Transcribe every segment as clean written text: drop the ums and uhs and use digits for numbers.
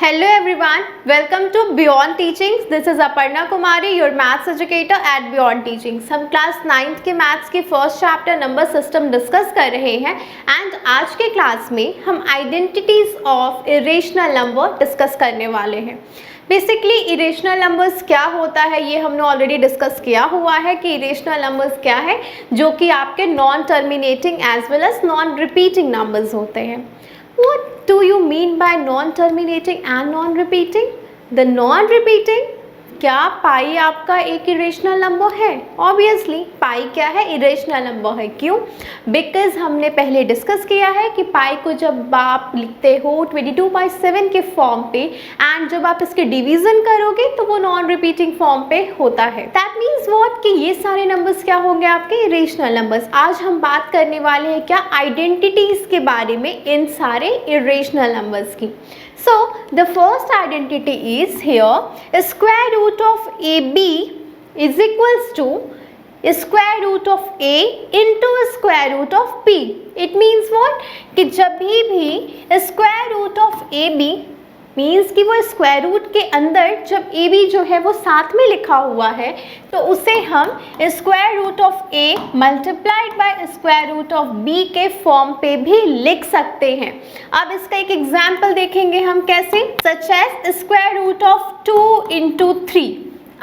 Hello everyone, welcome to Beyond Teachings. This is Aparna Kumari, your maths educator at Beyond Teachings. हम class 9th के maths के first chapter number system discuss कर रहे हैं and आज के class में हम identities of irrational number discuss करने वाले हैं. बेसिकली इरेशनल नंबर्स क्या होता है ये हमने ऑलरेडी डिस्कस किया हुआ है कि इरेशनल नंबर्स क्या है, जो कि आपके non terminating as well as non repeating numbers होते हैं. What do you mean by non-terminating and non-repeating? The non-repeating, क्या पाई आपका एक इरेशनल नंबर है? ऑब्वियसली पाई क्या है? इरेशनल नंबर है. क्यों? बिकॉज हमने पहले डिस्कस किया है कि पाई को जब आप लिखते हो 22/7 के फॉर्म पे एंड जब आप इसके डिवीजन करोगे तो वो नॉन रिपीटिंग फॉर्म पे होता है. दैट मीन्स व्हाट कि ये सारे नंबर्स क्या होंगे आपके इरेशनल नंबर्स. आज हम बात करने वाले हैं क्या आइडेंटिटीज के बारे में इन सारे इरेशनल नंबर्स की. So the first identity is here square root of AB is equals to square root of A into square root of B. It means what कि जब भी square root of AB means कि वो square root के अंदर जब A B जो है वो साथ में लिखा हुआ है तो उसे हम square root of a multiplied by square root of b के फॉर्म पे भी लिख सकते हैं. अब इसका एक एग्जाम्पल देखेंगे हम कैसे. Such as square root of 2 into 3.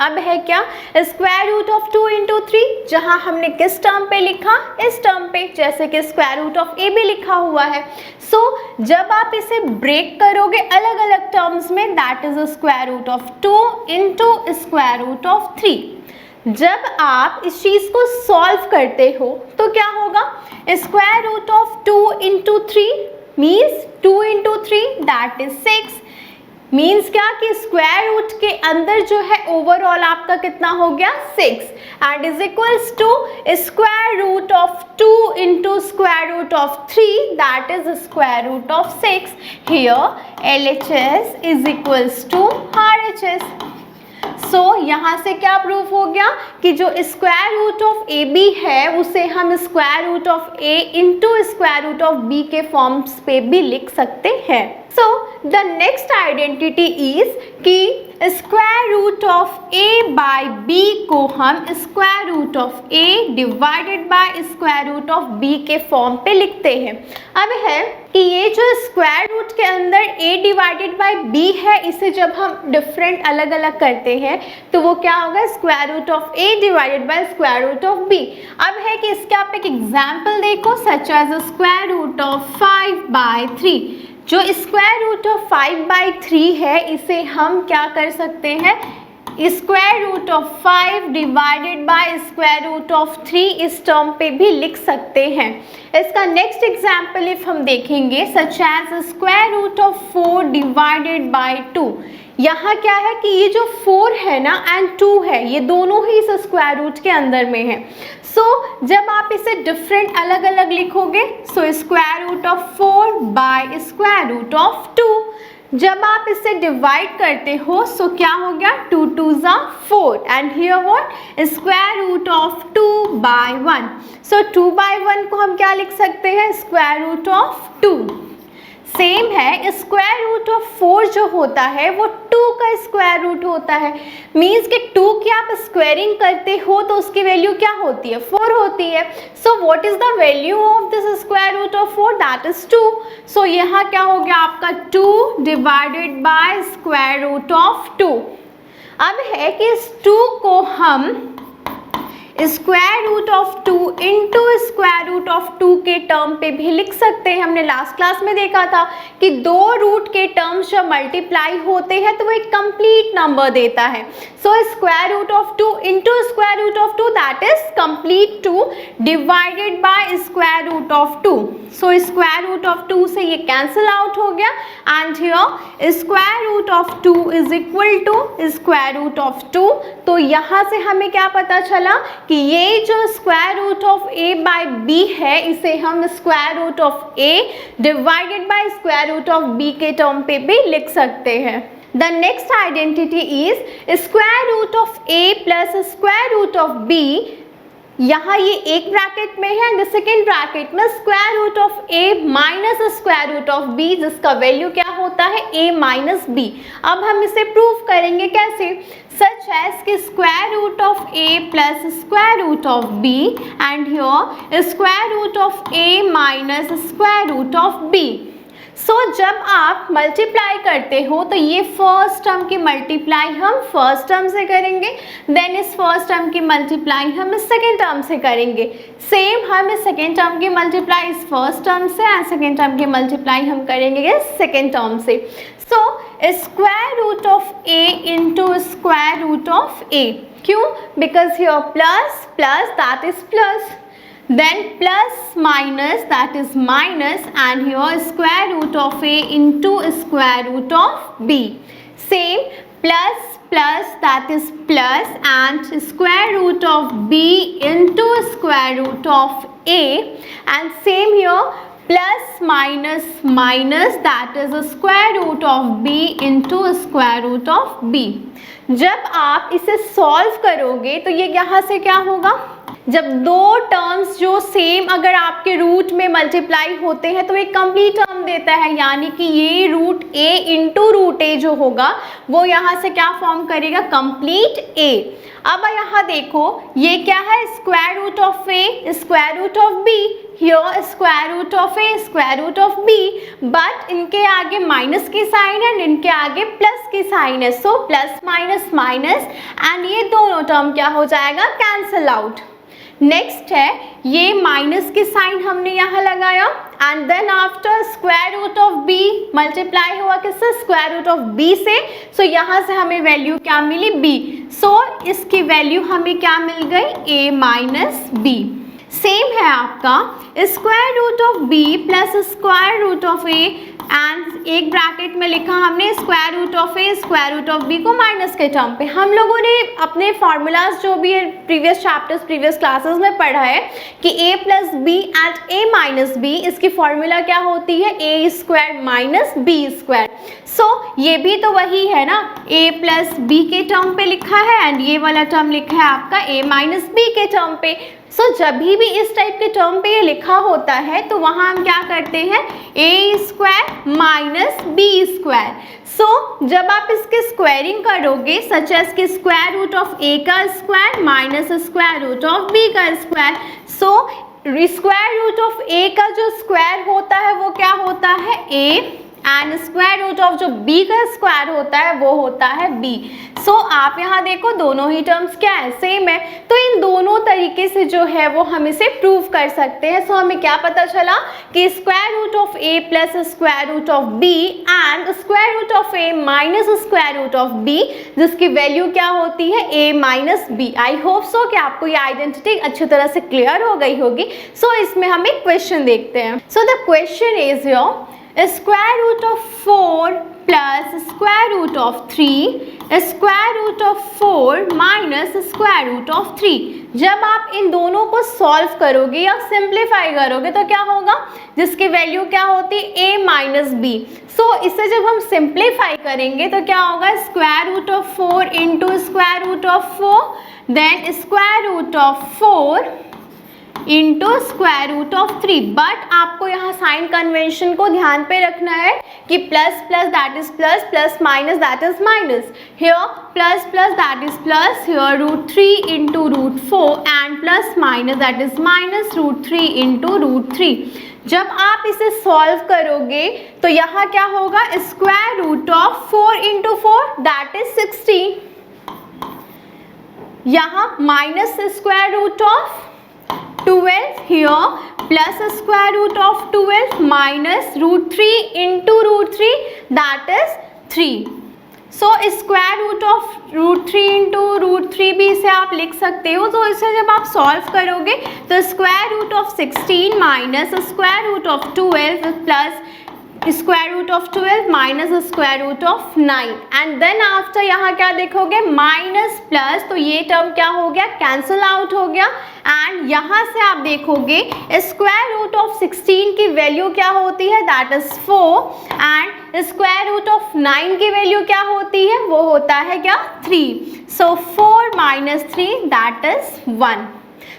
अब है क्या स्क्वायर रूट ऑफ 2 इंटू 3, जहाँ हमने किस टर्म पे लिखा, इस टर्म पे, जैसे कि स्क्वायर रूट ऑफ ए भी लिखा हुआ है. सो जब आप इसे ब्रेक करोगे अलग अलग टर्म्स में, that is square root of 2 into square root of 3. जब आप इस चीज़ को सॉल्व करते हो तो क्या होगा, square root of 2 into 3 means 2 into 3 that is 6. Means क्या कि स्क्वायर रूट के अंदर जो है ओवरऑल आपका कितना हो गया 6 and is equals to square root of 2 into square root of 3 that is square root of 6. Here LHS is equals to RHS. So यहाँ से क्या प्रूफ हो गया कि जो square root of A b है उसे हम square root of A into square root of b के फॉर्म्स पे भी लिख सकते हैं. So the next identity is कि square root of a by b को हम square root of a divided by square root of b के फॉर्म पे लिखते हैं. अब है कि ये जो स्क्वायर रूट के अंदर a डिवाइडेड बाय b है, इसे जब हम डिफरेंट अलग अलग करते हैं तो वो क्या होगा, square root of a divided by square root of b. अब है कि इसके आप एक एग्जाम्पल देखो, such as square root of 5/3. जो स्क्वायर रूट ऑफ 5/3 है इसे हम क्या कर सकते हैं, square root of 5 divided by square root of 3 इस टर्म पे भी लिख सकते हैं. इसका नेक्स्ट एग्जाम्पल इफ हम देखेंगे, such as square root of 4 divided by 2. यहाँ क्या है कि ये जो 4 है ना एंड 2 है, ये दोनों ही इस स्क्वायर रूट के अंदर में है. सो जब आप इसे डिफरेंट अलग अलग लिखोगे, so square root of 4 by square root of 2. जब आप इसे डिवाइड करते हो सो क्या हो गया, 2 2s are 4 and here what square root of 2/1. So 2/1 को हम क्या लिख सकते हैं, स्क्वायर रूट ऑफ 2. सेम है स्क्वायर रूट ऑफ 4 जो होता है वो 2 का स्क्वायर रूट होता है. मीन्स कि 2 की आप स्क्वायरिंग करते हो तो उसकी वैल्यू क्या होती है, 4 होती है. So what is the value of this square root of 4, that is 2. सो यहाँ क्या हो गया आपका 2 divided by square root of 2. अब है कि इस 2 को हम square root of 2 into square root of 2 के टर्म पे भी लिख सकते हैं. हमने लास्ट क्लास में देखा था कि दो रूट के टर्म्स जब मल्टीप्लाई होते हैं तो वो एक कंप्लीट नंबर देता है. So square root of 2 into square root of 2 that is complete 2 divided by square root of 2. So square root of 2 से ये कैंसिल आउट हो गया and here square root of 2 is equal to square root of 2. तो यहाँ से हमें क्या पता चला कि ये जो square root of a by b है इसे हम square root of a divided by square root of b के टर्म पे भी लिख सकते हैं. The next identity is square root of a plus square root of b. यहाँ ये एक ब्रैकेट में है एंड सेकेंड ब्रैकेट में square root of a minus square root of b, जिसका वैल्यू क्या होता है a माइनस b। अब हम इसे प्रूव करेंगे कैसे, सच एज कि square root of a plus square root of b and here square root of a minus square root of b। So जब आप मल्टीप्लाई करते हो तो ये फर्स्ट टर्म की मल्टीप्लाई हम फर्स्ट टर्म से करेंगे, देन इस फर्स्ट टर्म की मल्टीप्लाई हम इस सेकेंड टर्म से करेंगे। सेम हम इस सेकेंड टर्म की मल्टीप्लाई इस फर्स्ट टर्म से एंड सेकेंड टर्म की मल्टीप्लाई हम करेंगे इस सेकेंड टर्म से। So square root of a into square root of a, क्यों, because here plus plus that is plus, then plus minus that is minus, and here square root of a into square root of b. Same, plus plus that is plus and square root of b into square root of a, and same here plus minus minus that is a square root of b into square root of b. जब आप इसे solve करोगे तो ये यहाँ से क्या होगा, जब दो टर्म्स जो सेम अगर आपके रूट में मल्टीप्लाई होते हैं तो एक कंप्लीट टर्म देता है, यानी कि ये root a into root a जो होगा वो यहाँ से क्या फॉर्म करेगा, कंप्लीट a। अब यहाँ देखो ये क्या है, square root of a square root of b, here square root of a square root of b, but इनके आगे माइनस की साइन है, इनके आगे प्लस की साइन है, so plus minus minus and ये दोनों टर्म क्या हो जाएगा, कैंसल आउट। नेक्स्ट है ये माइनस की साइन हमने यहाँ लगाया and then after square root of b multiply हुआ किससे, स्क्वायर रूट ऑफ b से, सो यहाँ से हमें वैल्यू क्या मिली b, सो इसकी वैल्यू हमें क्या मिल गई a माइनस b। सेम है आपका square root of b plus square root of a and एक ब्रैकेट में लिखा हमने square root of a square root of b को माइनस के टर्म पे। हम लोगों ने अपने फॉर्मूलाज जो भी प्रीवियस चैप्टर्स प्रीवियस क्लासेस में पढ़ा है कि a plus b and a minus b, इसकी फॉर्मूला क्या होती है, a square minus b square. So ये भी तो वही है ना, a प्लस b के टर्म पे लिखा है एंड ये वाला टर्म लिखा है आपका a माइनस b के टर्म पे। सो जब भी इस टाइप के टर्म पे ये लिखा होता है तो वहाँ हम क्या करते हैं, a square minus b square. So जब आप इसके स्क्वायरिंग करोगे सच एज कि स्क्वायर रूट ऑफ a का square minus square root of b का square, so square root of a का जो स्क्वायर होता है वो क्या होता है a and square root of जो b का स्क्वायर होता है वो होता है b। सो आप यहाँ देखो दोनों ही टर्म्स क्या है, सेम है, तो इन दोनों तरीके से जो है वो हम इसे प्रूव कर सकते हैं। सो हमें क्या पता चला कि square root of a plus square root of b and square root of a minus square root of b, जिसकी वैल्यू क्या होती है a minus b। I hope so कि आपको ये आइडेंटिटी अच्छी तरह से क्लियर हो गई होगी। सो इसमें हम एक क्वेश्चन देखते हैं। So the question is your square root of 4 plus square root of 3 square root of 4 minus square root of 3। जब आप इन दोनों को सॉल्व करोगे या सिंप्लीफाई करोगे तो क्या होगा, जिसकी वैल्यू क्या होती है a माइनस b। सो इसे जब हम सिंप्लीफाई करेंगे तो क्या होगा, square root of 4 into square root of 4 then square root of 4 into square root of 3। But आपको यहाँ साइन कन्वेंशन को ध्यान पे रखना है कि plus plus that is plus, plus minus that is minus. Here plus plus that is plus, here root 3 into root 4 and plus minus that is minus root 3 into root 3। जब आप इसे solve करोगे तो यहाँ क्या होगा, square root of 4 into 4 that is 16, यहाँ minus square root of 12 here plus square root of 12 minus root 3 into root 3 that is 3. So square root of root 3 into root 3 भी इसे आप लिख सकते हो। तो इसे जब आप सॉल्व करोगे तो square root of 16 minus square root of 12 plus square root of 12 minus square root of 9 and then after यहाँ क्या देखोगे, माइनस प्लस, तो ये टर्म क्या हो गया, कैंसल आउट हो गया एंड यहाँ से आप देखोगे स्क्वायर रूट ऑफ 16 की वैल्यू क्या होती है, that is 4 and square root of 9 की वैल्यू क्या होती है, वो होता है क्या, 3। सो 4 माइनस 3 दैट इज 1।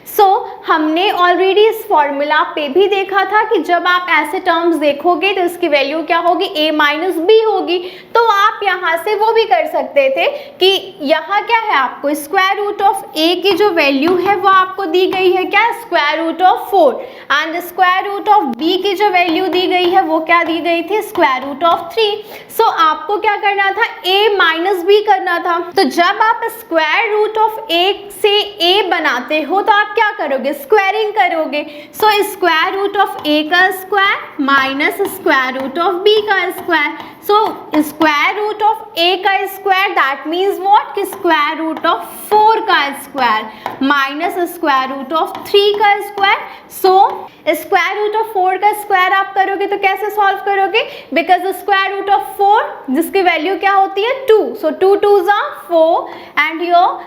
सो हमने ऑलरेडी इस फॉर्मूला पे भी देखा था कि जब आप ऐसे टर्म्स देखोगे तो इसकी वैल्यू क्या होगी, a माइनस बी होगी। तो आप यहाँ से वो भी कर सकते थे कि यहाँ क्या है, आपको स्क्वायर रूट ऑफ a की जो वैल्यू है वो आपको दी गई है क्या, square root of 4, and square root of b की जो वैल्यू दी गई है वो क्या दी गई थी, स्क्वायर रूट ऑफ 3। सो आपको क्या करना था, a माइनस बी करना था। तो जब आप स्क्वायर रूट ऑफ a से a बनाते हो तो आप क्या करोगे, स्क्वायरिंग करोगे। So square root of a का square minus square root of b का square. So square root of a का स्क्वायर दैट मीन्स व्हाट, कि स्क्वायर रूट ऑफ 4 का square minus square root of 3 का square. So square root of 4 का square आप करोगे तो कैसे सॉल्व करोगे, बिकॉज स्क्वायर रूट ऑफ 4 जिसकी वैल्यू क्या होती है 2, सो 2 2s are 4 एंड योर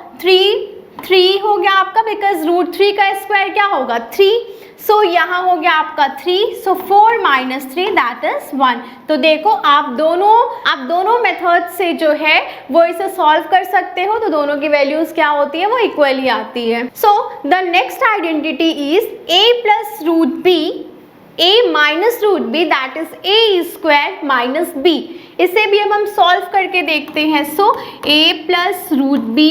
3 हो गया आपका, बिकॉज रूट 3 का स्क्वायर क्या होगा 3। सो यहाँ हो गया आपका 3, सो 4 माइनस 3 दैट इज 1। तो देखो आप दोनों मेथड से जो है वो इसे सॉल्व कर सकते हो, तो दोनों की वैल्यूज क्या होती है, वो इक्वली आती है। So the next identity is a plus root b, a minus root b that is a square minus b। इसे भी अब हम सॉल्व करके देखते हैं। So a plus root b,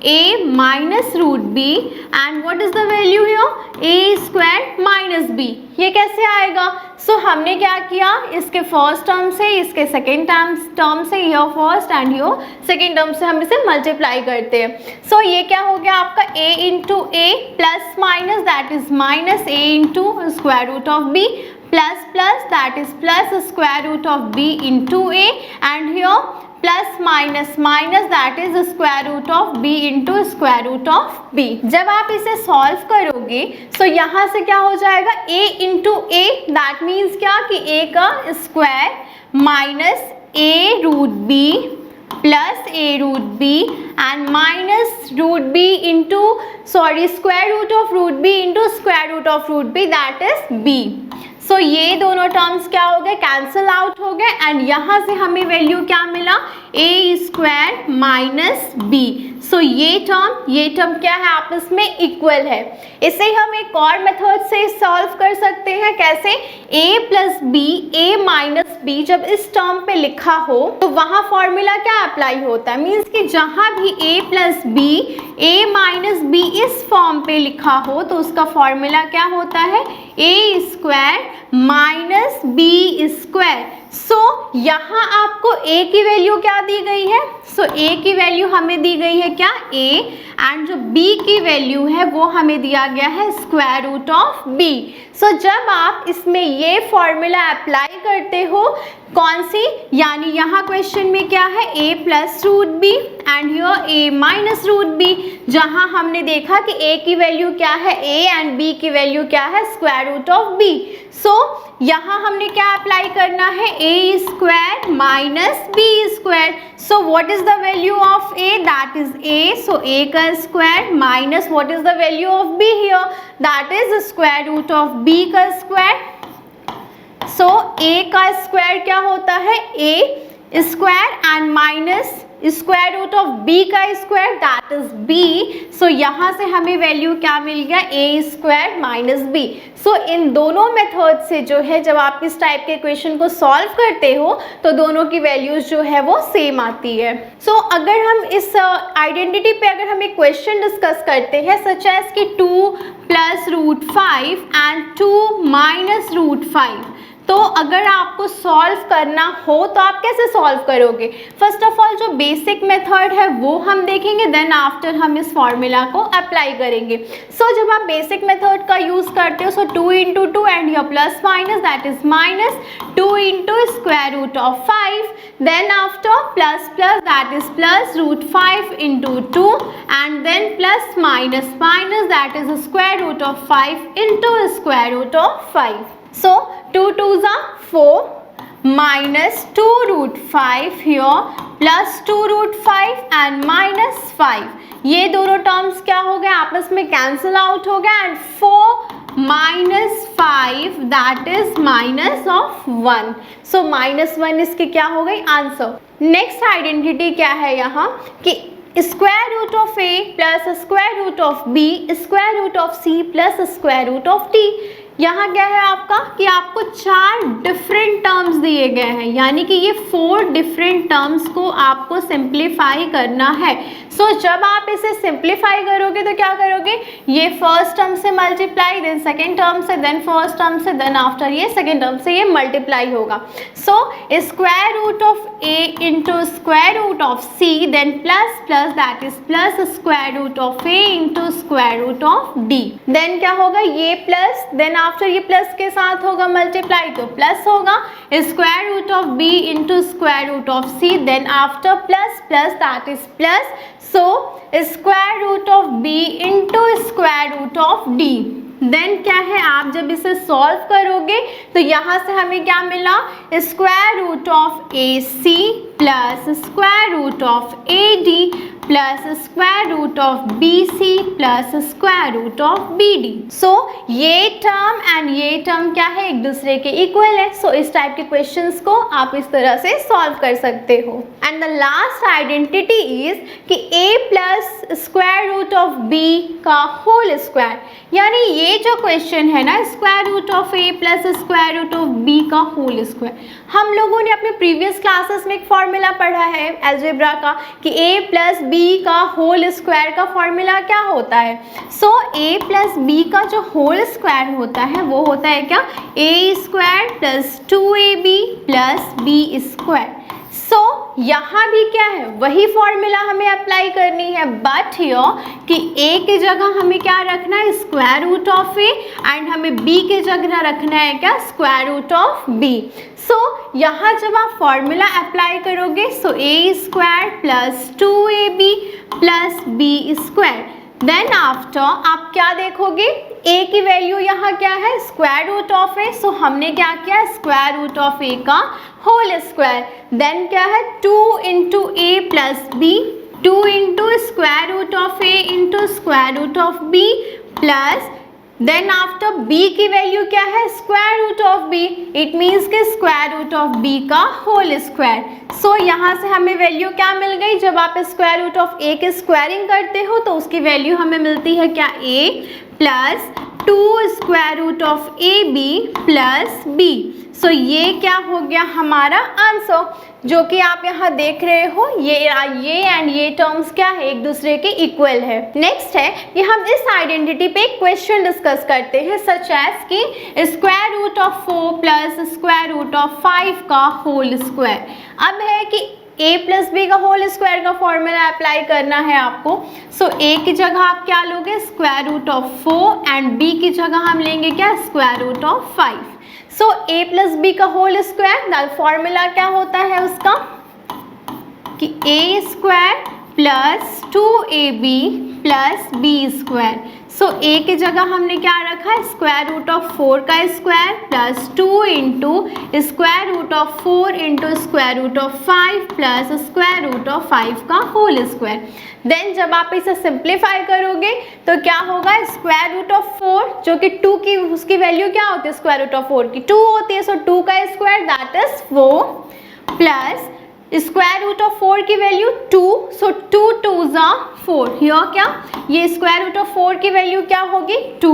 a minus root b and what is the value here, a square minus b। ये कैसे आएगा, सो हमने क्या किया, इसके फर्स्ट टर्म से इसके सेकेंड टर्म से, your first and your second term से हम इसे मल्टीप्लाई करते हैं। सो ये क्या हो गया आपका a into a plus minus that is minus a into square root of b plus plus that is plus square root of b into a and here plus minus minus that is square root of b into square root of b। जब आप इसे solve करोगे तो यहाँ से क्या हो जाएगा, a into a that means क्या कि a का square minus a root b plus a root b and minus root b into square root of root b into square root of root b that is b। So ये दोनों terms क्या हो गए, cancel out हो गए and यहाँ से हमें वैल्यू क्या मिला, a square minus b। So ये टर्म क्या है, आपस में इक्वल है। इसे हम एक और मेथड से सॉल्व कर सकते हैं, कैसे, a plus b, a minus b जब इस टर्म पे लिखा हो तो वहाँ फॉर्मूला क्या अप्लाई होता है, मीन्स कि जहाँ भी a plus b, a minus b इस फॉर्म पे लिखा हो तो उसका फॉर्मूला क्या होता है, a square minus B square. So यहाँ आपको a की वैल्यू क्या दी गई है, सो a की वैल्यू हमें दी गई है क्या, a एंड जो b की वैल्यू है वो हमें दिया गया है square root of b। So जब आप इसमें ये फॉर्मूला अप्लाई करते हो, कौन सी, यानी यहाँ क्वेश्चन में क्या है, a plus root b and your a minus root b, जहाँ हमने देखा कि a की वैल्यू क्या है a एंड b की वैल्यू क्या है square root of b। So यहाँ हमने क्या अप्लाई करना है, a square minus b square. So what is the value of a, that is a, so a का square minus what is the value of b here, that is square root of b का square. So a का square क्या होता है, a square and minus square root of b का square that is b। So यहाँ से हमें value क्या मिल गया, a स्क्वायर माइनस b। सो इन दोनों मेथड से जो है जब आप इस टाइप के क्वेश्चन को सॉल्व करते हो तो दोनों की वैल्यूज जो है वो सेम आती है। सो अगर हम इस आइडेंटिटी पे अगर हम एक क्वेश्चन डिस्कस करते हैं सच एज कि 2 plus root 5 and 2 minus root 5, तो अगर आपको सॉल्व करना हो तो आप कैसे सॉल्व करोगे, फर्स्ट ऑफ ऑल जो बेसिक मेथड है वो हम देखेंगे, देन आफ्टर हम इस फॉर्मूला को अप्लाई करेंगे। सो जब आप बेसिक मेथड का यूज करते हो, so 2 into 2 and your plus minus that is minus 2 into square root of 5, then after plus plus that is plus root 5 into 2 and then plus minus minus that is square root of 5 into square root of 5। So 2 2s are 4 minus 2 root 5 here plus 2 root 5 and minus 5। ये दोनों terms क्या हो गए, आपस में cancel out हो गए and 4 minus 5 that is minus of 1। So minus 1 इसकी क्या हो गई आंसर। नेक्स्ट आइडेंटिटी क्या है यहाँ कि square root of a plus square root of b square root of c plus square root of d. यहाँ क्या है आपका कि आपको 4 डिफरेंट टर्म्स दिए गए हैं, यानी कि ये 4 डिफरेंट टर्म्स को आपको सिंप्लीफाई करना है। सो जब आप इसे सिंप्लीफाई करोगे तो क्या करोगे, ये फर्स्ट टर्म से मल्टीप्लाई, देन सेकेंड टर्म से, देन फर्स्ट टर्म से, देन आफ्टर ये सेकेंड टर्म से ये मल्टीप्लाई होगा। So square root of A into square root of C, then plus plus that is plus square root of A into square root of D. Then क्या होगा, ये plus, then after ये plus के साथ होगा multiply तो plus होगा, square root of B into square root of C, then after plus plus that is plus, so square root of B into square root of D. Then क्या है, आप जब इसे सॉल्व करोगे तो यहाँ से हमें क्या मिला, square root of A C plus square root of A D plus square root of B C plus square root of B D. So ये टर्म एंड ये टर्म क्या है, एक दूसरे के इक्वल है। सो इस टाइप के क्वेश्चंस को आप इस तरह से सॉल्व कर सकते हो। And the last identity is कि a plus square root of b का होल स्क्वायर, यानी ये जो क्वेश्चन है ना, square root of a plus square root of b का होल स्क्वायर, हम लोगों ने अपने प्रीवियस क्लासेस में एक फॉर्मूला पढ़ा है अलजेब्रा का कि a प्लस b का होल स्क्वायर का फॉर्मूला क्या होता है। सो a प्लस b का जो होल स्क्वायर होता है वो होता है क्या, a square plus 2ab plus b square. So यहाँ भी क्या है, वही फॉर्मूला हमें अप्लाई करनी है, बट हियर कि a की जगह हमें क्या रखना है, square root of a, and हमें b की जगह रखना है क्या, square root of b। So यहाँ जब आप फॉर्मूला अप्लाई करोगे, so a square plus 2ab plus b square, then after आप क्या देखोगे, a की वैल्यू यहाँ क्या है, square root of a, so हमने क्या किया, स्क्वायर रूट ऑफ a का होल स्क्वायर, देन क्या है 2 into a plus b, 2 into square root of a into square root of b plus, then after b की वैल्यू क्या है, square root of b, it means के square root of b का whole square. So यहाँ से हमें value क्या मिल गई, जब आप स्क्वायर रूट ऑफ a के स्क्वायरिंग करते हो तो उसकी वैल्यू हमें मिलती है क्या, a plus 2 square root of A B plus B. So ये क्या हो गया हमारा आंसर, जो कि आप यहाँ देख रहे हो, ये एंड ये टर्म्स क्या है, एक दूसरे के इक्वल है। नेक्स्ट है कि हम इस आइडेंटिटी पे एक क्वेश्चन डिस्कस करते हैं, सच एज कि square root of 4 plus square root of 5 का होल स्क्वायर। अब है कि a प्लस बी का होल स्क्वायर का फॉर्मूला अप्लाई करना है आपको। सो a की जगह आप क्या लोगे, square root of 4, and b की जगह हम लेंगे क्या, square root of 5। So a plus B का होल स्क्वायर, फॉर्मूला क्या होता है उसका कि a square plus 2ab plus b square. So a की जगह हमने क्या रखा है, स्क्वायर रूट ऑफ 4 का square plus 2 into square root of 4 into square root of 5 plus square root of 5 का होल स्क्वायर। देन जब आप इसे सिंप्लीफाई करोगे तो क्या होगा, स्क्वायर रूट ऑफ 4 जो कि 2 की उसकी वैल्यू क्या होती है, स्क्वायर रूट ऑफ 4 की 2 होती है, सो 2 का square that is 4 plus square root of 4 की वैल्यू 2, सो 2 2 ज़ा 4, हियर क्या, ये स्क्वायर रूट ऑफ 4 की वैल्यू क्या होगी 2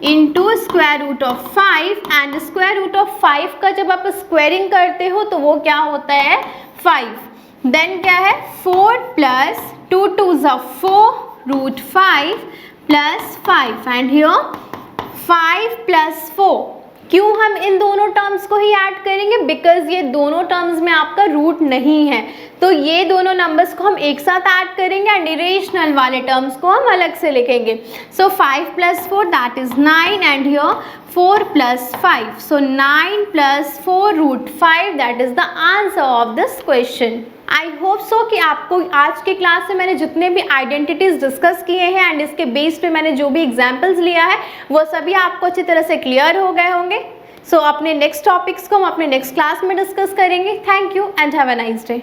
into square root of 5, and square root of 5 का जब आप स्क्वायरिंग करते हो तो वो क्या होता है 5। देन क्या है 4 प्लस 2 2 ज़ा 4 root 5 plus 5, and here 5 plus 4। क्यों हम इन दोनों टर्म्स को ही ऐड करेंगे, बिकॉज ये दोनों टर्म्स में आपका रूट नहीं है, तो ये दोनों नंबर्स को हम एक साथ ऐड करेंगे एंड इरेशनल वाले टर्म्स को हम अलग से लिखेंगे। So 5 plus 4 that is 9, and here 4 plus 5, so 9 plus 4 root 5, that is the answer of this question. I hope so कि आपको आज के क्लास से मैंने जितने भी आइडेंटिटीज़ डिस्कस किए हैं एंड इसके बेस पे मैंने जो भी एग्जाम्पल्स लिया है वो सभी आपको अच्छी तरह से क्लियर हो गए होंगे। सो अपने नेक्स्ट टॉपिक्स को हम अपने नेक्स्ट क्लास में डिस्कस करेंगे। Thank you and have a nice day.